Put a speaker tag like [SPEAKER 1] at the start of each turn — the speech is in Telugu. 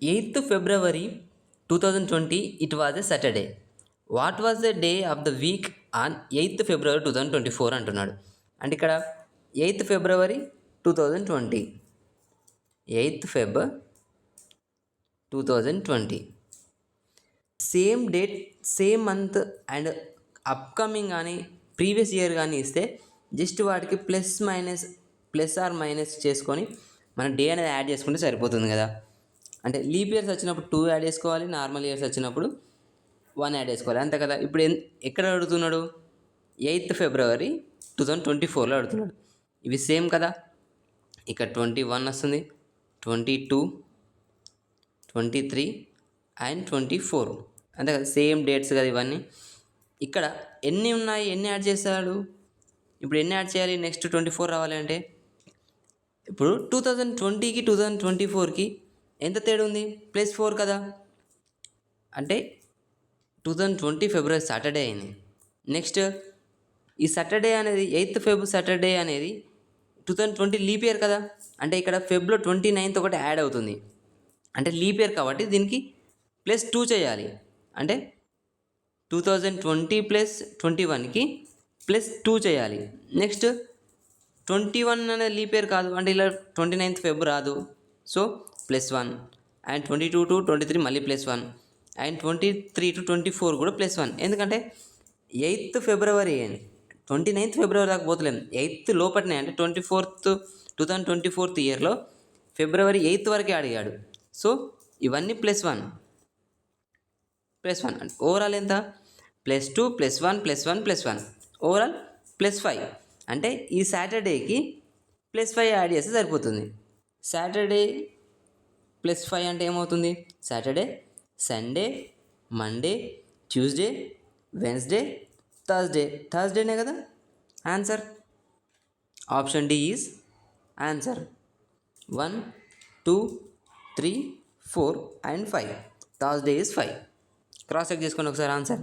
[SPEAKER 1] 8th February 2020, it was a Saturday. What was the day of the week on 8th February 2024 అంటున్నాడు. అంటే ఇక్కడ 8th February 2020, 8th Feb 2020, same date, same month and upcoming కానీ ప్రీవియస్ ఇయర్ కానీ ఇస్తే జస్ట్ వాటికి ప్లస్ ఆర్ మైనస్ చేసుకొని మన డే అనేది యాడ్ చేసుకుంటే సరిపోతుంది కదా. అంటే లీప్ ఇయర్స్ వచ్చినప్పుడు 2 యాడ్ చేసుకోవాలి, నార్మల్ ఇయర్స్ వచ్చినప్పుడు 1 యాడ్ చేసుకోవాలి, అంతే కదా. ఇప్పుడు ఎక్కడ అడుగుతున్నాడు? 8th February 2024లో అడుగుతున్నాడు. ఇవి సేమ్ కదా. ఇక్కడ 21 వస్తుంది, 22, 23 అండ్ 24, అంతే కదా, సేమ్ డేట్స్ కదా ఇవన్నీ. ఇక్కడ ఎన్ని ఉన్నాయి, ఎన్ని యాడ్ చేస్తాడు? ఇప్పుడు ఎన్ని యాడ్ చేయాలి? నెక్స్ట్ 24 రావాలి అంటే ఇప్పుడు 2020కి 2024కి ఎంత తేడా ఉంది? +4 కదా. అంటే 2020 ఫిబ్రవరి సాటర్డే అయింది. నెక్స్ట్ ఈ సాటర్డే అనేది 8th Feb సాటర్డే అనేది 2020 లీప్ ఇయర్ కదా. అంటే ఇక్కడ ఫెబ్లో 29th ఒకటి యాడ్ అవుతుంది. అంటే లీప్ ఇయర్ కాబట్టి దీనికి +2 చేయాలి. అంటే 2020 + 21కి +2 చేయాలి. నెక్స్ట్ 21 అనేది లీప్ ఇయర్ కాదు, అంటే ఇలా 29th Feb రాదు. సో +1 అండ్ 22 to 23 మళ్ళీ +1 అండ్ 23 to 24 కూడా +1. ఎందుకంటే 8th February అని 29th February దాకా పోతలేము, 8th లోపటినే. అంటే 2024 ఇయర్లో February 8th వరకే అడిగాడు. సో ఇవన్నీ +1 అంటే ఓవరాల్ ఎంత? +2 +1 +1 +1, ఓవరాల్ +5. అంటే ఈ సాటర్డేకి +5 యాడ్ చేస్తే సరిపోతుంది. సాటర్డే +5 అంటే ఏమవుతుంది? Saturday, Sunday, Monday, Tuesday, Wednesday, థర్స్డేనే కదా answer. Option D is answer. 1, 2, 3, 4 and 5. Thursday is 5. Cross check చేసుకోండి ఒకసారి ఆన్సర్.